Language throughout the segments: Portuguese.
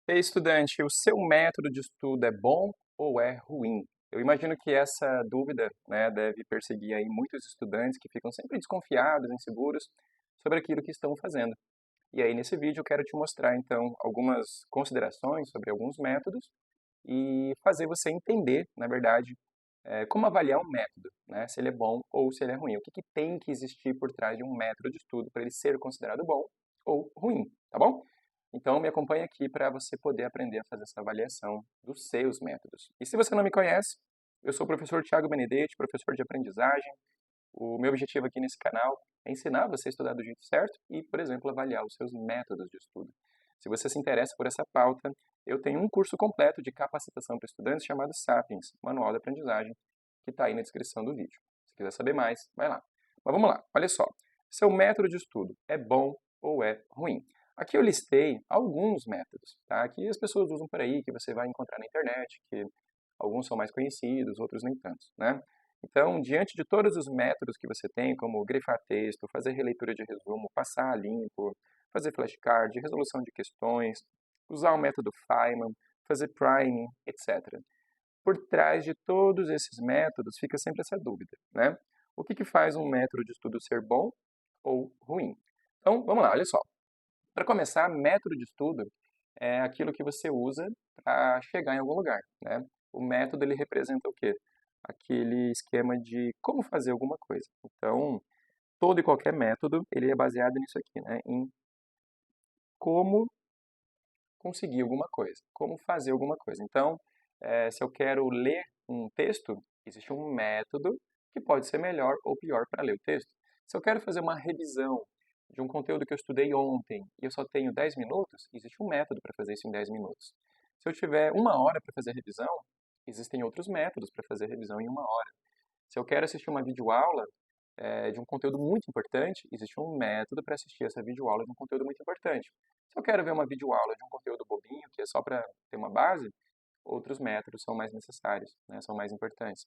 Ei, estudante, o seu método de estudo é bom ou é ruim? Eu imagino que essa dúvida, né, deve perseguir aí muitos estudantes que ficam sempre desconfiados, inseguros sobre aquilo que estão fazendo. E aí, nesse vídeo, eu quero te mostrar, então, algumas considerações sobre alguns métodos e fazer você entender, na verdade, como avaliar um método, né, se ele é bom ou se ele é ruim. O que que tem que existir por trás de um método de estudo para ele ser considerado bom ou ruim, tá bom? Então, me acompanhe aqui para você poder aprender a fazer essa avaliação dos seus métodos. E se você não me conhece, eu sou o professor Tiago Benedetti, professor de aprendizagem. O meu objetivo aqui nesse canal é ensinar você a estudar do jeito certo e, por exemplo, avaliar os seus métodos de estudo. Se você se interessa por essa pauta, eu tenho um curso completo de capacitação para estudantes chamado Sapiens, Manual de Aprendizagem, que está aí na descrição do vídeo. Se quiser saber mais, vai lá. Mas vamos lá, olha só. Seu método de estudo é bom ou é ruim? Aqui eu listei alguns métodos, tá? Que as pessoas usam por aí, que você vai encontrar na internet, que alguns são mais conhecidos, outros nem tanto, né? Então, diante de todos os métodos que você tem, como grifar texto, fazer releitura de resumo, passar a limpo, fazer flashcard, resolução de questões, usar o método Feynman, fazer priming, etc. Por trás de todos esses métodos fica sempre essa dúvida, né? O que que faz um método de estudo ser bom ou ruim? Então, vamos lá, olha só. Para começar, método de estudo é aquilo que você usa para chegar em algum lugar, né? O método ele representa o quê? Aquele esquema de como fazer alguma coisa. Então, todo e qualquer método, ele é baseado nisso aqui, né? Em como conseguir alguma coisa, como fazer alguma coisa. Então, se eu quero ler um texto, existe um método que pode ser melhor ou pior para ler o texto. Se eu quero fazer uma revisão de um conteúdo que eu estudei ontem e eu só tenho 10 minutos, existe um método para fazer isso em 10 minutos. Se eu tiver uma hora para fazer a revisão, existem outros métodos para fazer a revisão em uma hora. Se eu quero assistir uma videoaula de um conteúdo muito importante, existe um método para assistir essa videoaula de um conteúdo muito importante. Se eu quero ver uma videoaula de um conteúdo bobinho, que é só para ter uma base, outros métodos são mais necessários, né, são mais importantes.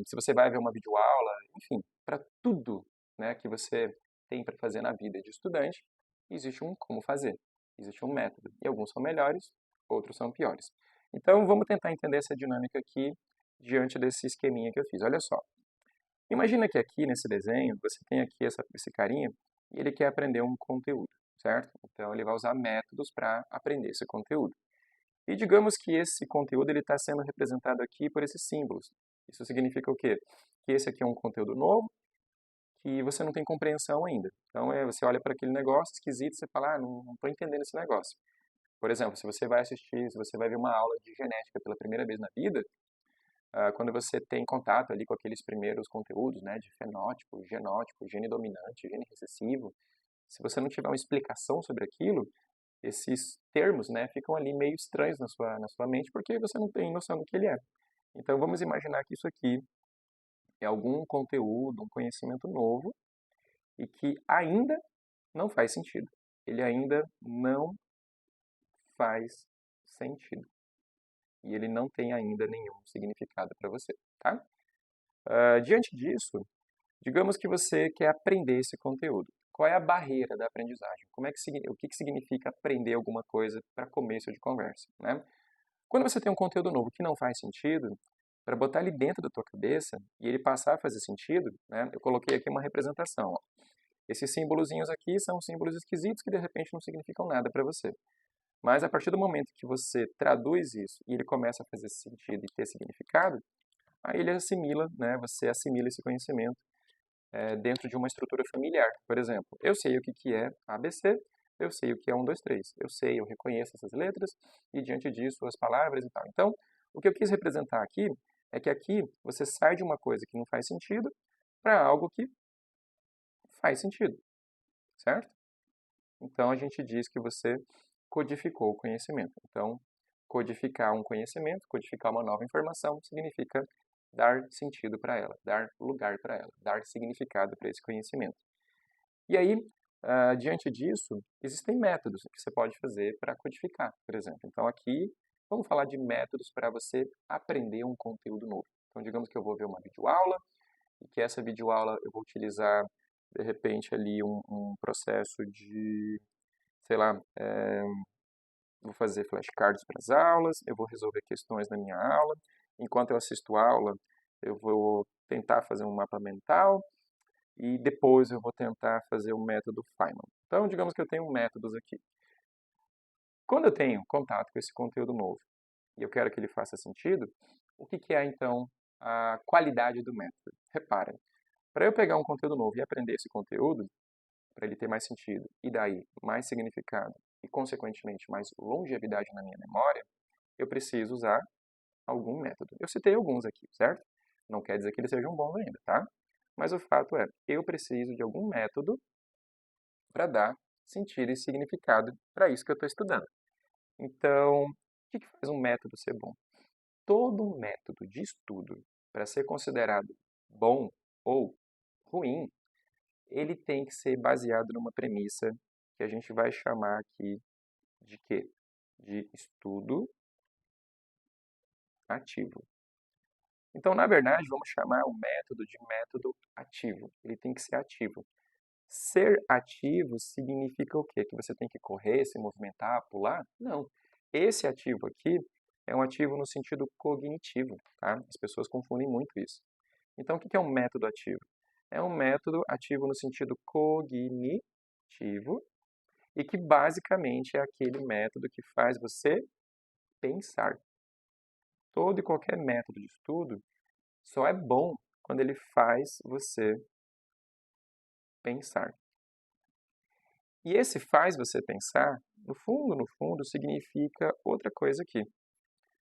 Se você vai ver uma videoaula, enfim, para tudo, né, que você tem para fazer na vida de estudante, existe um como fazer, existe um método. E alguns são melhores, outros são piores. Então, vamos tentar entender essa dinâmica aqui diante desse esqueminha que eu fiz. Olha só. Imagina que aqui nesse desenho, você tem aqui esse carinha e ele quer aprender um conteúdo, certo? Então, ele vai usar métodos para aprender esse conteúdo. E digamos que esse conteúdo ele está sendo representado aqui por esses símbolos. Isso significa o quê? Que esse aqui é um conteúdo novo que você não tem compreensão ainda. Então, você olha para aquele negócio esquisito e você fala, não estou entendendo esse negócio. Por exemplo, se você vai assistir, se você vai ver uma aula de genética pela primeira vez na vida, quando você tem contato ali com aqueles primeiros conteúdos, né, de fenótipo, genótipo, gene dominante, gene recessivo, se você não tiver uma explicação sobre aquilo, esses termos, né, ficam ali meio estranhos na sua mente porque você não tem noção do que ele é. Então vamos imaginar que isso aqui é algum conteúdo, um conhecimento novo e que ainda não faz sentido. Ele ainda não faz sentido. E ele não tem ainda nenhum significado para você, tá? Diante disso, digamos que você quer aprender esse conteúdo. Qual é a barreira da aprendizagem? O que significa aprender alguma coisa para começo de conversa, né? Quando você tem um conteúdo novo que não faz sentido, para botar ele dentro da tua cabeça e ele passar a fazer sentido, né? Eu coloquei aqui uma representação. Ó. Esses símbolozinhos aqui são símbolos esquisitos que de repente não significam nada para você. Mas a partir do momento que você traduz isso e ele começa a fazer sentido e ter significado, aí ele assimila, né? Você assimila esse conhecimento dentro de uma estrutura familiar. Por exemplo, eu sei o que que é ABC, eu sei o que é 1, 2, 3. Eu sei, eu reconheço essas letras e diante disso as palavras e tal. Então, o que eu quis representar aqui é que aqui você sai de uma coisa que não faz sentido para algo que faz sentido, certo? Então a gente diz que você codificou o conhecimento. Então, codificar um conhecimento, codificar uma nova informação, significa dar sentido para ela, dar lugar para ela, dar significado para esse conhecimento. E aí, diante disso, existem métodos que você pode fazer para codificar, por exemplo. Então, aqui, vamos falar de métodos para você aprender um conteúdo novo. Então, digamos que eu vou ver uma videoaula e que essa videoaula eu vou utilizar, de repente, ali um processo de, sei lá, vou fazer flashcards para as aulas, eu vou resolver questões na minha aula. Enquanto eu assisto a aula, eu vou tentar fazer um mapa mental e depois eu vou tentar fazer o método Feynman. Então, digamos que eu tenho métodos aqui. Quando eu tenho contato com esse conteúdo novo e eu quero que ele faça sentido, o que é então a qualidade do método? Reparem, para eu pegar um conteúdo novo e aprender esse conteúdo, para ele ter mais sentido e daí mais significado e, consequentemente, mais longevidade na minha memória, eu preciso usar algum método. Eu citei alguns aqui, certo? Não quer dizer que eles sejam bons ainda, tá? Mas o fato é, eu preciso de algum método para dar sentido e significado para isso que eu estou estudando. Então, o que faz um método ser bom? Todo método de estudo, para ser considerado bom ou ruim, ele tem que ser baseado numa premissa que a gente vai chamar aqui de quê? De estudo ativo. Então, na verdade, vamos chamar o método de método ativo. Ele tem que ser ativo. Ser ativo significa o quê? Que você tem que correr, se movimentar, pular? Não. Esse ativo aqui é um ativo no sentido cognitivo, tá? As pessoas confundem muito isso. Então, o que é um método ativo? É um método ativo no sentido cognitivo e que basicamente é aquele método que faz você pensar. Todo e qualquer método de estudo só é bom quando ele faz você pensar. E esse faz você pensar, no fundo, significa outra coisa aqui.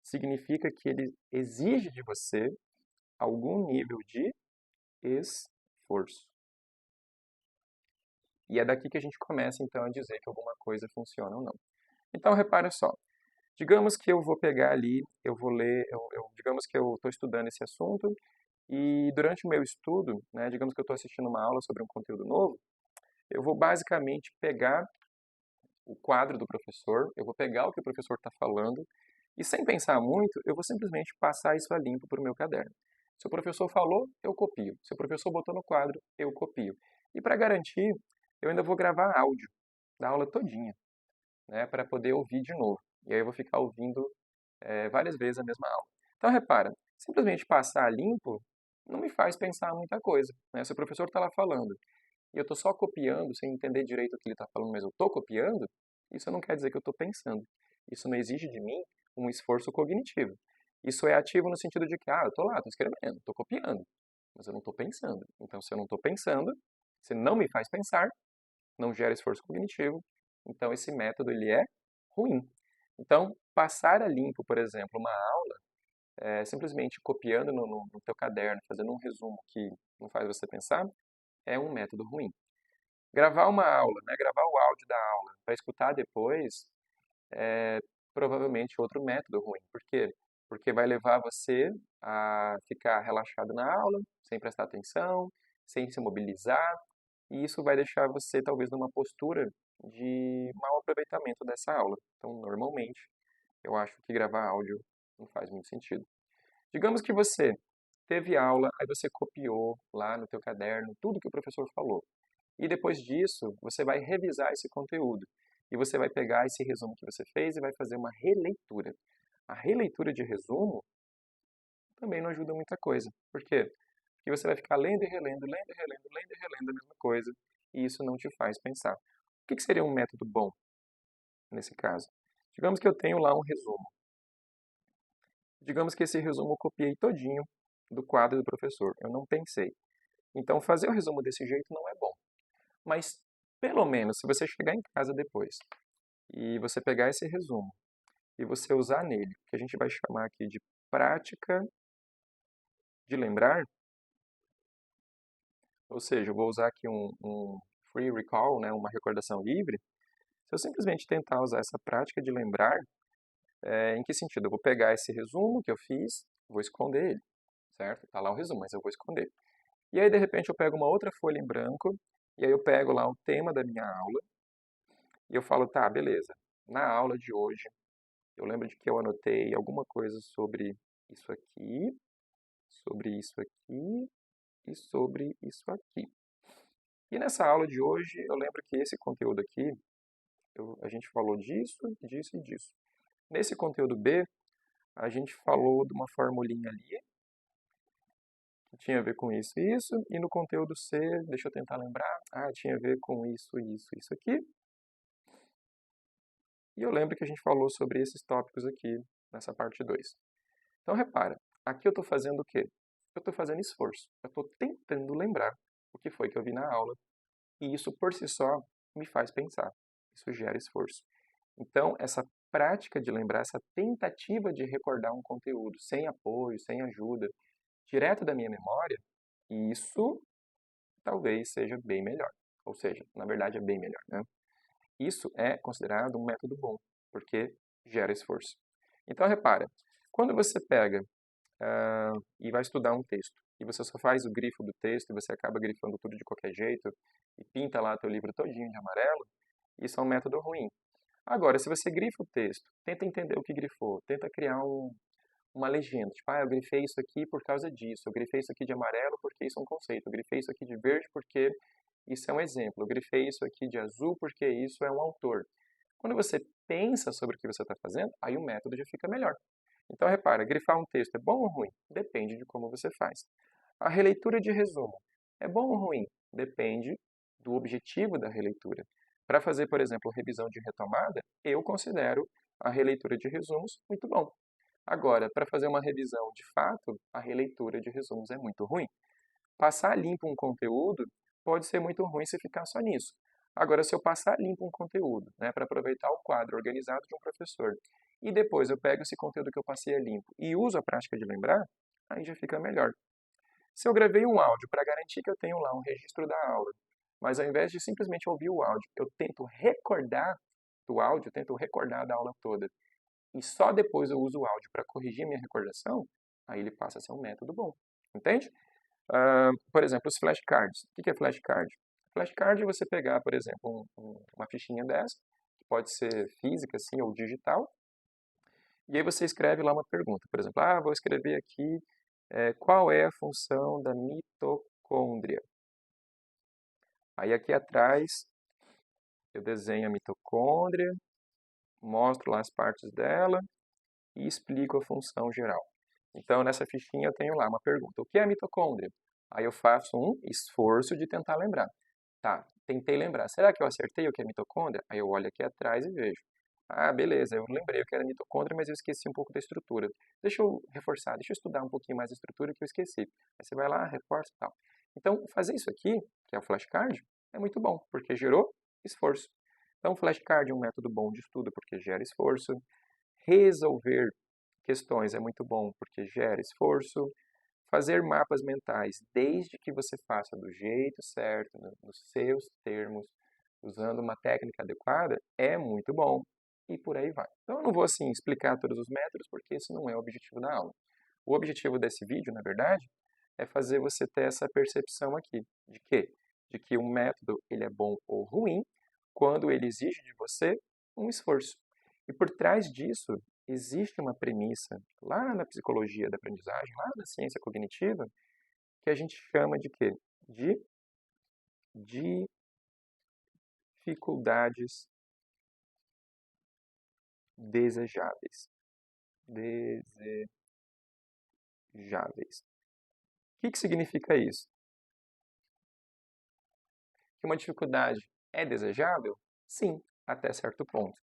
Significa que ele exige de você algum nível de esforço. E é daqui que a gente começa, então, a dizer que alguma coisa funciona ou não. Então, repare só. Digamos que eu vou pegar ali, eu vou ler, digamos que eu estou estudando esse assunto e durante o meu estudo, né, digamos que eu estou assistindo uma aula sobre um conteúdo novo, eu vou basicamente pegar o quadro do professor, eu vou pegar o que o professor está falando e, sem pensar muito, eu vou simplesmente passar isso a limpo para o meu caderno. Se o professor falou, eu copio. Se o professor botou no quadro, eu copio. E para garantir, eu ainda vou gravar áudio da aula todinha, né, para poder ouvir de novo. E aí eu vou ficar ouvindo várias vezes a mesma aula. Então, repara, simplesmente passar a limpo não me faz pensar muita coisa, né? Se o professor está lá falando e eu estou só copiando, sem entender direito o que ele está falando, mas eu estou copiando, isso não quer dizer que eu estou pensando. Isso não exige de mim um esforço cognitivo. Isso é ativo no sentido de que, eu estou lá, estou escrevendo, estou copiando, mas eu não estou pensando. Então, se eu não estou pensando, se não me faz pensar, não gera esforço cognitivo, então esse método ele é ruim. Então, passar a limpo, por exemplo, uma aula, simplesmente copiando no teu caderno, fazendo um resumo que não faz você pensar, é um método ruim. Gravar uma aula, né, gravar o áudio da aula para escutar depois, é provavelmente outro método ruim. Por quê? Porque vai levar você a ficar relaxado na aula, sem prestar atenção, sem se mobilizar, e isso vai deixar você talvez numa postura de mau aproveitamento dessa aula. Então, normalmente, eu acho que gravar áudio não faz muito sentido. Digamos que você teve aula, aí você copiou lá no teu caderno tudo que o professor falou. E depois disso, você vai revisar esse conteúdo. E você vai pegar esse resumo que você fez e vai fazer uma releitura. A releitura de resumo também não ajuda muita coisa. Por quê? Porque você vai ficar lendo e relendo, lendo e relendo, lendo e relendo a mesma coisa. E isso não te faz pensar. O que seria um método bom nesse caso? Digamos que eu tenho lá um resumo. Digamos que esse resumo eu copiei todinho do quadro do professor. Eu não pensei. Então, fazer o resumo desse jeito não é bom. Mas, pelo menos, se você chegar em casa depois e você pegar esse resumo e você usar nele, que a gente vai chamar aqui de prática de lembrar, ou seja, eu vou usar aqui um free recall, né, uma recordação livre. Se eu simplesmente tentar usar essa prática de lembrar, em que sentido? Eu vou pegar esse resumo que eu fiz, vou esconder ele, certo? Está lá o resumo, mas eu vou esconder. E aí, de repente, eu pego uma outra folha em branco, e aí eu pego lá o tema da minha aula, e eu falo, tá, beleza. Na aula de hoje, eu lembro de que eu anotei alguma coisa sobre isso aqui e sobre isso aqui. E nessa aula de hoje, eu lembro que esse conteúdo aqui, a gente falou disso, disso e disso. Nesse conteúdo B, a gente falou de uma formulinha ali, que tinha a ver com isso e isso, e no conteúdo C, deixa eu tentar lembrar, tinha a ver com isso aqui. E eu lembro que a gente falou sobre esses tópicos aqui, nessa parte 2. Então, repara, aqui eu estou fazendo o quê? Eu estou fazendo esforço. Eu estou tentando lembrar o que foi que eu vi na aula. E isso, por si só, me faz pensar. Isso gera esforço. Então, essa prática de lembrar, essa tentativa de recordar um conteúdo, sem apoio, sem ajuda, direto da minha memória, isso talvez seja bem melhor. Ou seja, na verdade é bem melhor, né? Isso é considerado um método bom, porque gera esforço. Então, repara, quando você pega e vai estudar um texto, e você só faz o grifo do texto, e você acaba grifando tudo de qualquer jeito, e pinta lá teu livro todinho de amarelo, isso é um método ruim. Agora, se você grifa o texto, tenta entender o que grifou, tenta criar uma legenda, tipo, eu grifei isso aqui por causa disso, eu grifei isso aqui de amarelo porque isso é um conceito, eu grifei isso aqui de verde porque isso é um exemplo, eu grifei isso aqui de azul porque isso é um autor. Quando você pensa sobre o que você está fazendo, aí o método já fica melhor. Então, repara, grifar um texto é bom ou ruim? Depende de como você faz. A releitura de resumo é bom ou ruim? Depende do objetivo da releitura. Para fazer, por exemplo, revisão de retomada, eu considero a releitura de resumos muito bom. Agora, para fazer uma revisão de fato, a releitura de resumos é muito ruim. Passar limpo um conteúdo pode ser muito ruim se ficar só nisso. Agora, se eu passar limpo um conteúdo, né, para aproveitar o quadro organizado de um professor, e depois eu pego esse conteúdo que eu passei a limpo e uso a prática de lembrar, aí já fica melhor. Se eu gravei um áudio para garantir que eu tenho lá um registro da aula, mas ao invés de simplesmente ouvir o áudio, eu tento recordar do áudio, tento recordar da aula toda, e só depois eu uso o áudio para corrigir minha recordação, aí ele passa a ser um método bom. Entende? Por exemplo, os flashcards. O que é flashcard? Flashcard é você pegar, por exemplo, uma fichinha dessa, que pode ser física, assim, ou digital, e aí você escreve lá uma pergunta. Por exemplo, vou escrever aqui qual é a função da mitocôndria. Aí aqui atrás eu desenho a mitocôndria, mostro lá as partes dela e explico a função geral. Então, nessa fichinha eu tenho lá uma pergunta. O que é a mitocôndria? Aí eu faço um esforço de tentar lembrar. Tá, tentei lembrar. Será que eu acertei o que é mitocôndria? Aí eu olho aqui atrás e vejo. Beleza, eu lembrei o que era mitocôndria, mas eu esqueci um pouco da estrutura. Deixa eu reforçar, deixa eu estudar um pouquinho mais a estrutura que eu esqueci. Aí você vai lá, reforça e tal. Então, fazer isso aqui, que é o flashcard, é muito bom, porque gerou esforço. Então, o flashcard é um método bom de estudo, porque gera esforço. Resolver questões é muito bom, porque gera esforço. Fazer mapas mentais, desde que você faça do jeito certo, nos seus termos, usando uma técnica adequada, é muito bom. E por aí vai. Então eu não vou assim explicar todos os métodos, porque esse não é o objetivo da aula. O objetivo desse vídeo, na verdade, é fazer você ter essa percepção aqui. De quê? De que um método ele é bom ou ruim quando ele exige de você um esforço. E por trás disso, existe uma premissa lá na psicologia da aprendizagem, lá na ciência cognitiva, que a gente chama de quê? De dificuldades desejáveis. Desejáveis. O que significa isso? Que uma dificuldade é desejável? Sim, até certo ponto.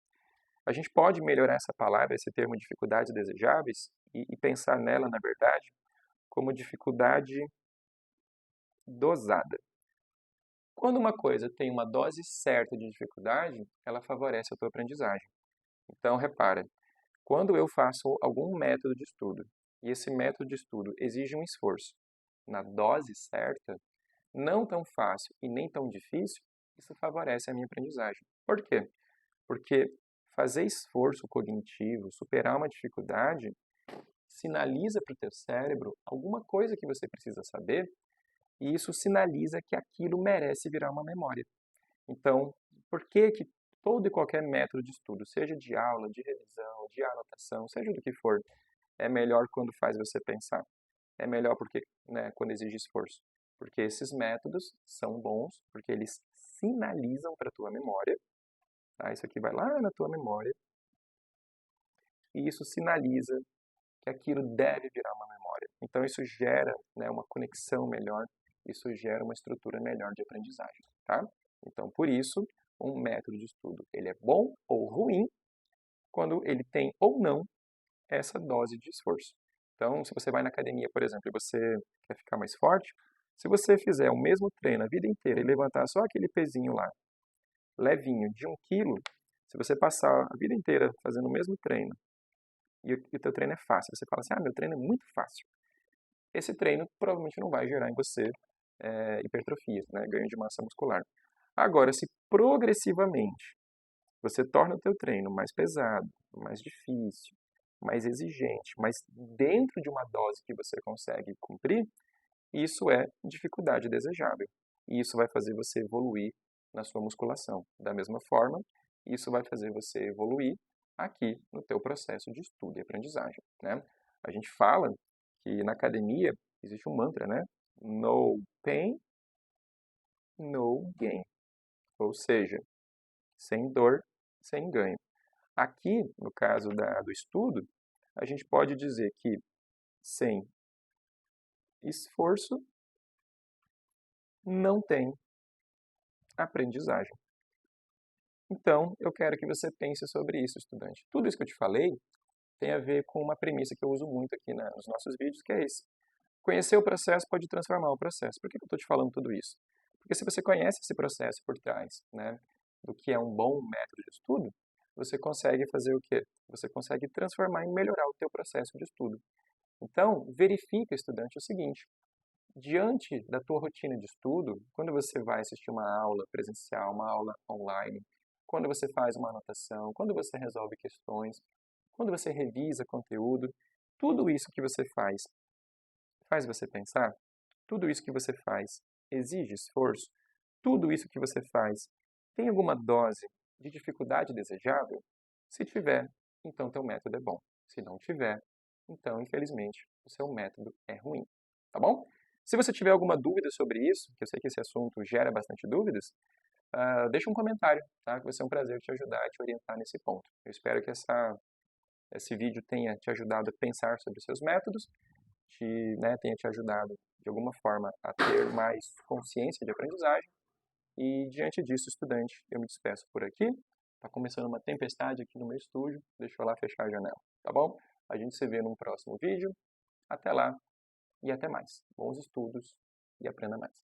A gente pode melhorar essa palavra, esse termo dificuldades desejáveis, e pensar nela, na verdade, como dificuldade dosada. Quando uma coisa tem uma dose certa de dificuldade, ela favorece a tua aprendizagem. Então, repara, quando eu faço algum método de estudo, e esse método de estudo exige um esforço na dose certa, não tão fácil e nem tão difícil, isso favorece a minha aprendizagem. Por quê? Porque fazer esforço cognitivo, superar uma dificuldade, sinaliza para o teu cérebro alguma coisa que você precisa saber, e isso sinaliza que aquilo merece virar uma memória. Então, por que que todo e qualquer método de estudo, seja de aula, de revisão, de anotação, seja do que for, é melhor quando faz você pensar? É melhor porque, né, quando exige esforço. Porque esses métodos são bons, porque eles sinalizam para a tua memória, tá? Isso aqui vai lá na tua memória, e isso sinaliza que aquilo deve virar uma memória. Então, isso gera, né, uma conexão melhor, isso gera uma estrutura melhor de aprendizagem, tá? Então, por isso, um método de estudo, ele é bom ou ruim quando ele tem ou não essa dose de esforço. Então, se você vai na academia, por exemplo, e você quer ficar mais forte, se você fizer o mesmo treino a vida inteira e levantar só aquele pezinho lá, levinho, de 1 quilo, se você passar a vida inteira fazendo o mesmo treino, e o teu treino é fácil, você fala assim, meu treino é muito fácil. Esse treino provavelmente não vai gerar em você hipertrofia, né, ganho de massa muscular. Agora, se progressivamente você torna o teu treino mais pesado, mais difícil, mais exigente, mas dentro de uma dose que você consegue cumprir, isso é dificuldade desejável. E isso vai fazer você evoluir na sua musculação. Da mesma forma, isso vai fazer você evoluir aqui no teu processo de estudo e aprendizagem, né? A gente fala que na academia existe um mantra, né? No pain, no gain. Ou seja, sem dor, sem ganho. Aqui, no caso do estudo, a gente pode dizer que sem esforço não tem aprendizagem. Então, eu quero que você pense sobre isso, estudante. Tudo isso que eu te falei tem a ver com uma premissa que eu uso muito aqui nos nossos vídeos, que é esse. Conhecer o processo pode transformar o processo. Por que eu estou te falando tudo isso? Porque se você conhece esse processo por trás, né, do que é um bom método de estudo, você consegue fazer o quê? Você consegue transformar e melhorar o teu processo de estudo. Então, verifica, estudante, o seguinte: diante da tua rotina de estudo, quando você vai assistir uma aula presencial, uma aula online, quando você faz uma anotação, quando você resolve questões, quando você revisa conteúdo, tudo isso que você faz você pensar? Tudo isso que você faz exige esforço? Tudo isso que você faz tem alguma dose de dificuldade desejável? Se tiver, então teu método é bom. Se não tiver, então infelizmente o seu método é ruim, tá bom? Se você tiver alguma dúvida sobre isso, que eu sei que esse assunto gera bastante dúvidas, deixa um comentário, tá? Que vai ser um prazer te ajudar e te orientar nesse ponto. Eu espero que esse vídeo tenha te ajudado a pensar sobre os seus métodos, tenha te ajudado de alguma forma a ter mais consciência de aprendizagem. E diante disso, estudante, eu me despeço por aqui. Está começando uma tempestade aqui no meu estúdio. Deixa eu lá fechar a janela, tá bom? A gente se vê num próximo vídeo. Até lá e até mais. Bons estudos e aprenda mais.